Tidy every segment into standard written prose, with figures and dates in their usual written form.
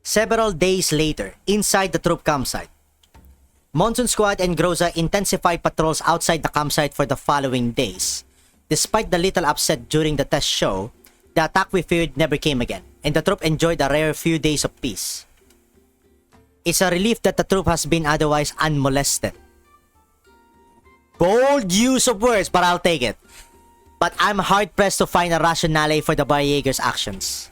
Several days later, inside the troop campsite, Monsoon Squad and Groza intensified patrols outside the campsite for the following days. Despite the little upset during the test show, the attack we feared never came again, and the troop enjoyed a rare few days of peace. It's a relief that the troop has been otherwise unmolested. Bold use of words, but I'll take it. But I'm hard-pressed to find a rationale for the Barriegers' actions.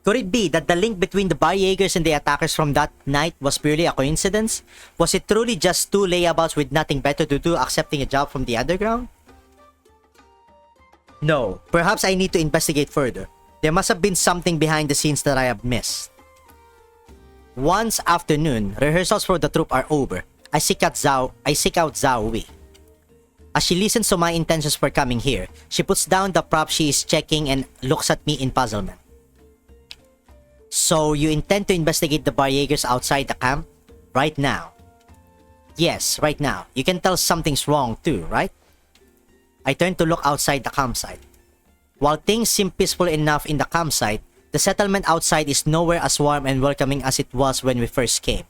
Could it be that the link between the Barriegers and the attackers from that night was purely a coincidence? Was it truly just two layabouts with nothing better to do accepting a job from the underground? No, perhaps I need to investigate further. There must have been something behind the scenes that I have missed. Once afternoon, rehearsals for the troupe are over. I seek out Zhao Wei. As she listens to my intentions for coming here, she puts down the prop she is checking and looks at me in puzzlement. So, you intend to investigate the Barriegers outside the camp? Right now? Yes, right now. You can tell something's wrong too, right? I turn to look outside the campsite. While things seem peaceful enough in the campsite, the settlement outside is nowhere as warm and welcoming as it was when we first came.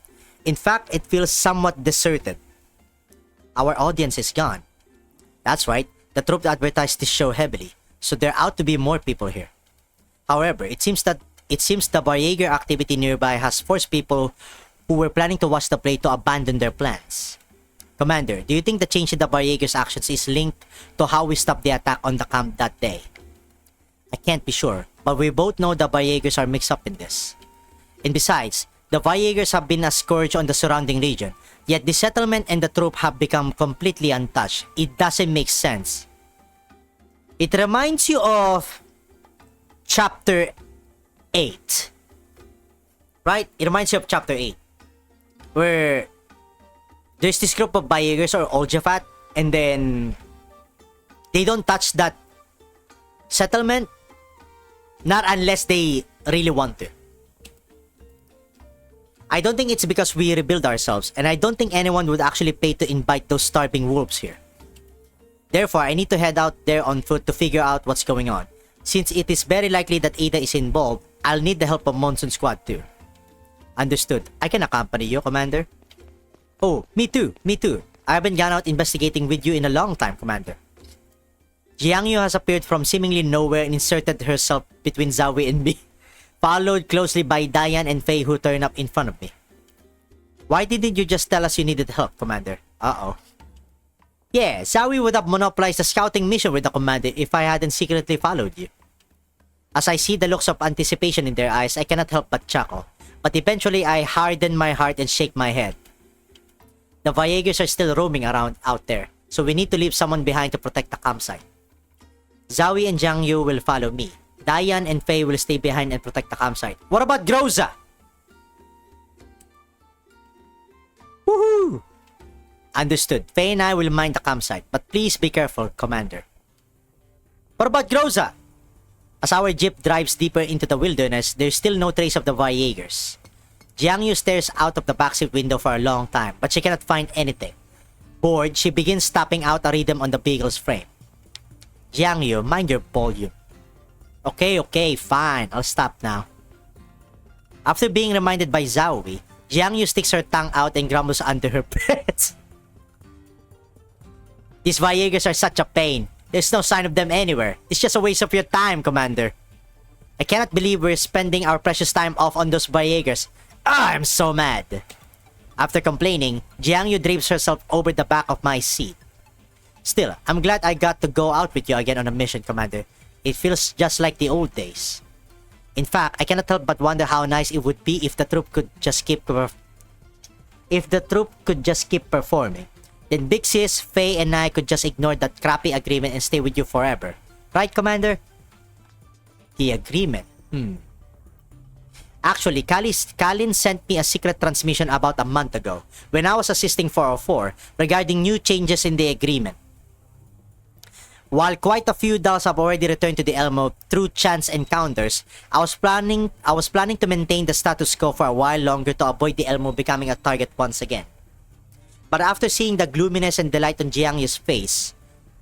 In fact, it feels somewhat deserted. Our audience is gone. That's right, the troupe advertised this show heavily, so there ought to be more people here. However, it seems the Barrieger activity nearby has forced people who were planning to watch the play to abandon their plans. Commander, do you think the change in the Barrieger's actions is linked to how we stopped the attack on the camp that day? I can't be sure, but we both know the Barriegers are mixed up in this. And besides, the Barriegers have been a scourge on the surrounding region, yet the settlement and the troop have become completely untouched. It doesn't make sense. It reminds you of Chapter 8. Right? It reminds you of Chapter 8. Where there's this group of Barriegers or Oljafat, and then they don't touch that settlement, not unless they really want to. I don't think it's because we rebuild ourselves, and I don't think anyone would actually pay to invite those starving wolves here. Therefore, I need to head out there on foot to figure out what's going on. Since it is very likely that Ada is involved, I'll need the help of Monsoon Squad too. Understood. I can accompany you, Commander. Oh, me too. I haven't gone out investigating with you in a long time, Commander. Jiangyu has appeared from seemingly nowhere and inserted herself between Zawi and me, followed closely by Diane and Faye who turned up in front of me. Why didn't you just tell us you needed help, Commander? Uh-oh. Yeah, Zawi would have monopolized the scouting mission with the Commander if I hadn't secretly followed you. As I see the looks of anticipation in their eyes, I cannot help but chuckle. But eventually, I harden my heart and shake my head. The Barriegers are still roaming around out there, so we need to leave someone behind to protect the campsite. Zawi and Jiangyu will follow me. Diane and Faye will stay behind and protect the campsite. What about Groza? Woohoo! Understood. Faye and I will mind the campsite, but please be careful, Commander. What about Groza? As our jeep drives deeper into the wilderness, there's still no trace of the Barriegers. Jiangyu stares out of the backseat window for a long time, but she cannot find anything. Bored, she begins tapping out a rhythm on the beagle's frame. Jiangyu, mind your volume. Okay, fine. I'll stop now. After being reminded by Zawi, Jiangyu sticks her tongue out and grumbles under her breath. These Barriegers are such a pain. There's no sign of them anywhere. It's just a waste of your time, Commander. I cannot believe we're spending our precious time off on those Barriegers. I'm so mad. After complaining, Jiangyu drapes herself over the back of my seat. Still, I'm glad I got to go out with you again on a mission, Commander. It feels just like the old days. In fact, I cannot help but wonder how nice it would be if the troop could just keep performing. Then Big Sis, Faye, and I could just ignore that crappy agreement and stay with you forever. Right, Commander? The agreement? Actually, Kalin sent me a secret transmission about a month ago when I was assisting 404 regarding new changes in the agreement. While quite a few dolls have already returned to the Elmo through chance encounters, I was planning to maintain the status quo for a while longer to avoid the Elmo becoming a target once again. But after seeing the gloominess and delight on Jiangyu's face,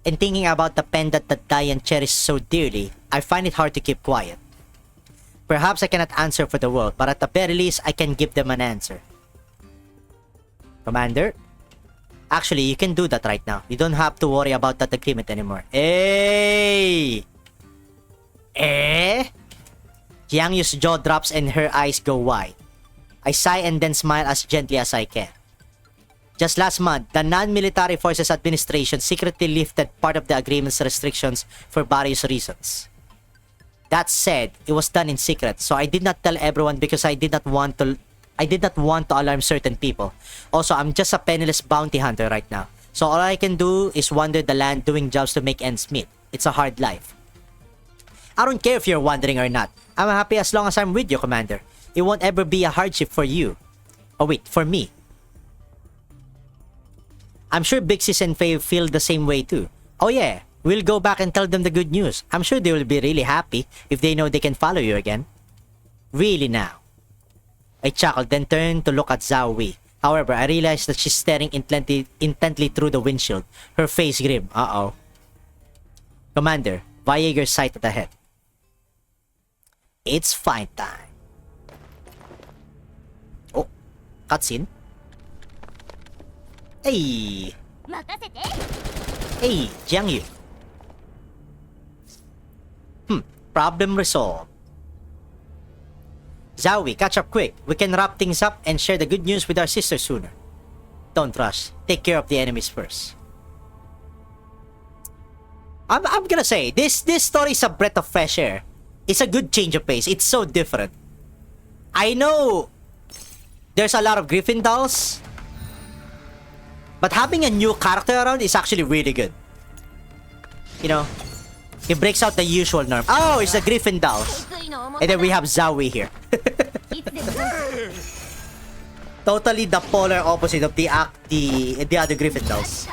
and thinking about the pendant that Diane cherished so dearly, I find it hard to keep quiet. Perhaps I cannot answer for the world, but at the very least, I can give them an answer. Commander? Actually, you can do that right now. You don't have to worry about that agreement anymore. Hey! Eh? Jiang Yu's jaw drops and her eyes go wide. I sigh and then smile as gently as I can. Just last month, the Non-Military Forces Administration secretly lifted part of the agreement's restrictions for various reasons. That said, it was done in secret, so I did not tell everyone because I did not want to alarm certain people. Also, I'm just a penniless bounty hunter right now, so all I can do is wander the land doing jobs to make ends meet. It's a hard life. I don't care if you're wandering or not. I'm happy as long as I'm with you, Commander. It won't ever be a hardship for you. Oh wait, for me. I'm sure Big Sis and Faye feel the same way too. Oh yeah, we'll go back and tell them the good news. I'm sure they will be really happy if they know they can follow you again. Really now. I chuckled, then turned to look at Zhao Wei. However, I realized that she's staring intently through the windshield, her face grim. Uh-oh. Commander, Viager's sighted ahead. It's fight time. Oh, cutscene. Hey! Hey, Jiang Yu. Problem resolved. Zowie, catch up quick. We can wrap things up and share the good news with our sister sooner. Don't rush. Take care of the enemies first. I'm gonna say, this story is a breath of fresh air. It's a good change of pace. It's so different. I know there's a lot of Griffin dolls, but having a new character around is actually really good. You know, it breaks out the usual norm. Oh, it's the Griffin dolls. And then we have Zowie here. Totally the polar opposite of the other Griffin dolls.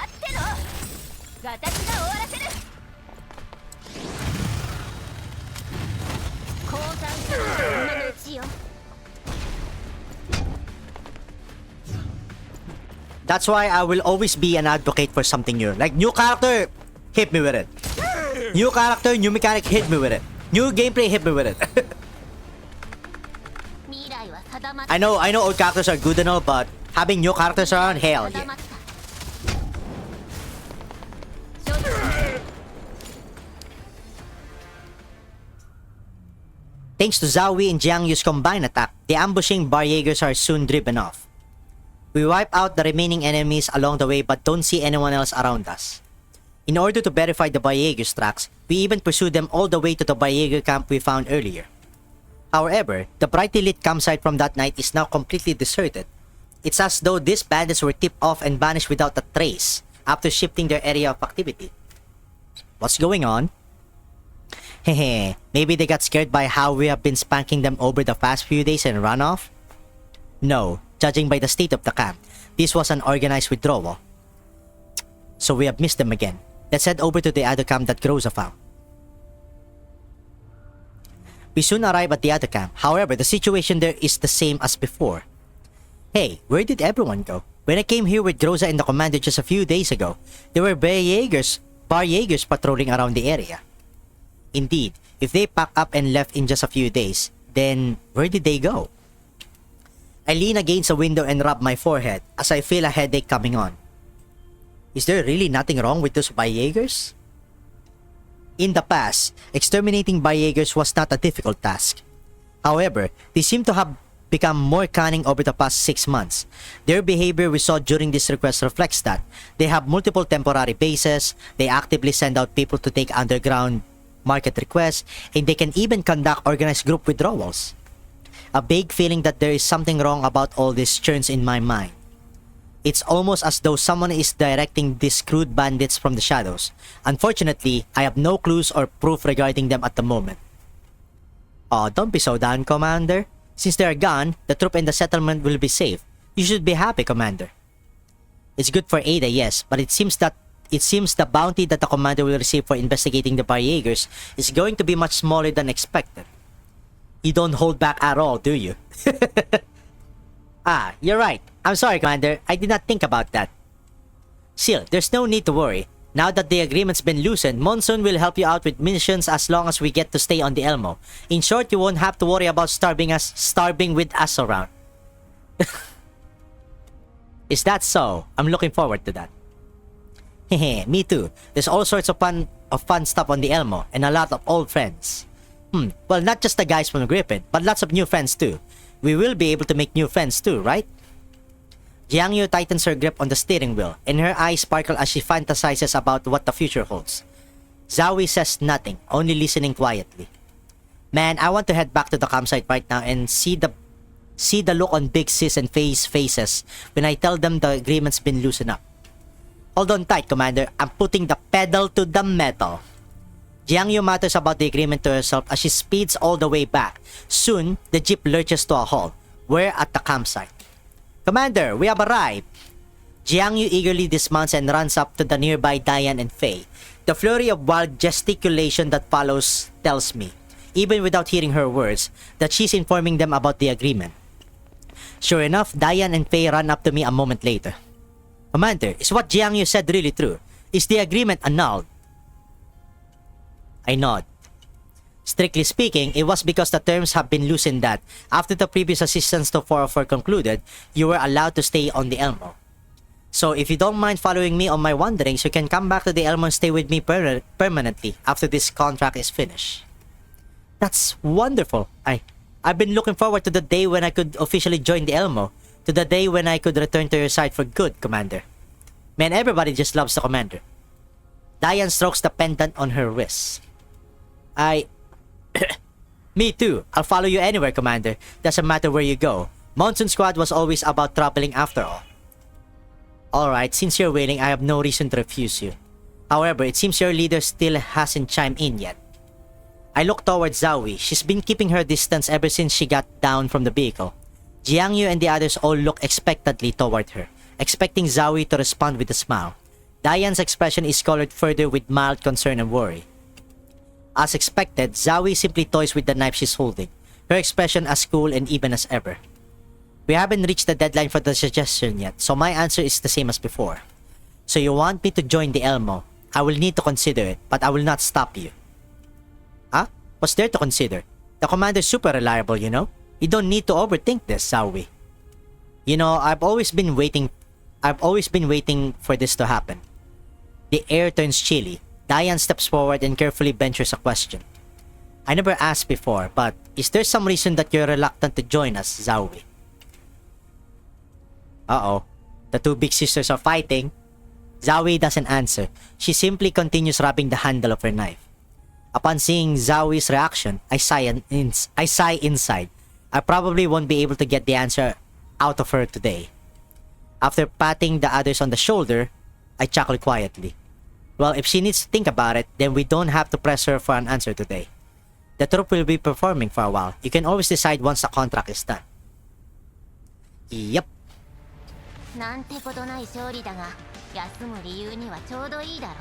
That's why I will always be an advocate for something new. Like, new character, hit me with it. New character, new mechanic, hit me with it. New gameplay, hit me with it. I know old characters are good and all, but having new characters around, hell yeah. Thanks to Zowie and Jiang Yu's combined attack, the ambushing Bar Jaegers are soon driven off. We wipe out the remaining enemies along the way but don't see anyone else around us. In order to verify the Bar Jaeger's tracks, we even pursue them all the way to the Bar Jaeger camp we found earlier. However, the brightly lit campsite from that night is now completely deserted. It's as though these bandits were tipped off and vanished without a trace after shifting their area of activity. What's going on? Hehe, maybe they got scared by how we have been spanking them over the past few days and run off? No, judging by the state of the camp, this was an organized withdrawal. So we have missed them again. Let's head over to the other camp that Groza found. We soon arrive at the other camp. However, the situation there is the same as before. Hey, where did everyone go? When I came here with Groza and the commander just a few days ago, there were Bar Jaegers patrolling around the area. Indeed, if they packed up and left in just a few days, then where did they go? I lean against a window and rub my forehead as I feel a headache coming on. Is there really nothing wrong with those Bar Jaegers? In the past, exterminating Bar Jaegers was not a difficult task. However, they seem to have become more cunning over the past 6 months. Their behavior we saw during this request reflects that. They have multiple temporary bases, they actively send out people to take underground market requests, and they can even conduct organized group withdrawals. A vague feeling that there is something wrong about all this churns in my mind. It's almost as though someone is directing these crude bandits from the shadows. Unfortunately, I have no clues or proof regarding them at the moment. Oh, don't be so down, Commander. Since they are gone, the troop and the settlement will be safe. You should be happy, Commander. It's good for Ada, yes, but it seems the bounty that the Commander will receive for investigating the Bar Jaegers is going to be much smaller than expected. You don't hold back at all, do you? You're right. I'm sorry, Commander. I did not think about that. Still, there's no need to worry. Now that the agreement's been loosened, Monsoon will help you out with missions as long as we get to stay on the Elmo. In short, you won't have to worry about starving with us around. Is that so? I'm looking forward to that. Hehe, me too. There's all sorts of fun stuff on the Elmo and a lot of old friends. Well, not just the guys from Griffin, but lots of new friends too. We will be able to make new friends too, right? Jiangyu tightens her grip on the steering wheel, and her eyes sparkle as she fantasizes about what the future holds. Zoe says nothing, only listening quietly. Man, I want to head back to the campsite right now and see the look on Big Sis and Faye's faces when I tell them the agreement's been loosened up. Hold on tight, Commander. I'm putting the pedal to the metal. Jiangyu mutters about the agreement to herself as she speeds all the way back. Soon, the jeep lurches to a halt. We're at the campsite. Commander, we have arrived. Jiangyu eagerly dismounts and runs up to the nearby Diane and Faye. The flurry of wild gesticulation that follows tells me, even without hearing her words, that she's informing them about the agreement. Sure enough, Diane and Faye run up to me a moment later. Commander, is what Jiangyu said really true? Is the agreement annulled? I nod. Strictly speaking, it was because the terms have been loosened that, after the previous assistance to 404 concluded, you were allowed to stay on the Elmo. So if you don't mind following me on my wanderings, you can come back to the Elmo and stay with me permanently after this contract is finished. That's wonderful. I've been looking forward to the day when I could officially join the Elmo, to the day when I could return to your side for good, Commander. Man, everybody just loves the Commander. Diane strokes the pendant on her wrist. Me too. I'll follow you anywhere, Commander. Doesn't matter where you go. Monsoon Squad was always about traveling after all. Alright, since you're willing, I have no reason to refuse you. However, it seems your leader still hasn't chimed in yet. I look towards Zoe. She's been keeping her distance ever since she got down from the vehicle. Jiangyu and the others all look expectantly toward her, expecting Zoe to respond with a smile. Diane's expression is colored further with mild concern and worry. As expected, Zoe simply toys with the knife she's holding, her expression as cool and even as ever. We haven't reached the deadline for the suggestion yet, so my answer is the same as before. So you want me to join the Elmo? I will need to consider it, but I will not stop you. Huh? What's there to consider? The commander's super reliable, you know? You don't need to overthink this, Zoe. You know, I've always been waiting for this to happen. The air turns chilly. Diane steps forward and carefully ventures a question. I never asked before, but is there some reason that you're reluctant to join us, Zoe? Uh-oh. The two big sisters are fighting. Zoe doesn't answer. She simply continues rubbing the handle of her knife. Upon seeing Zoe's reaction, I sigh inside. I probably won't be able to get the answer out of her today. After patting the others on the shoulder, I chuckle quietly. Well, if she needs to think about it, then we don't have to press her for an answer today. The troupe will be performing for a while. You can always decide once the contract is done. Yep. なんてことない勝利だが、休む理由にはちょうどいいだろ。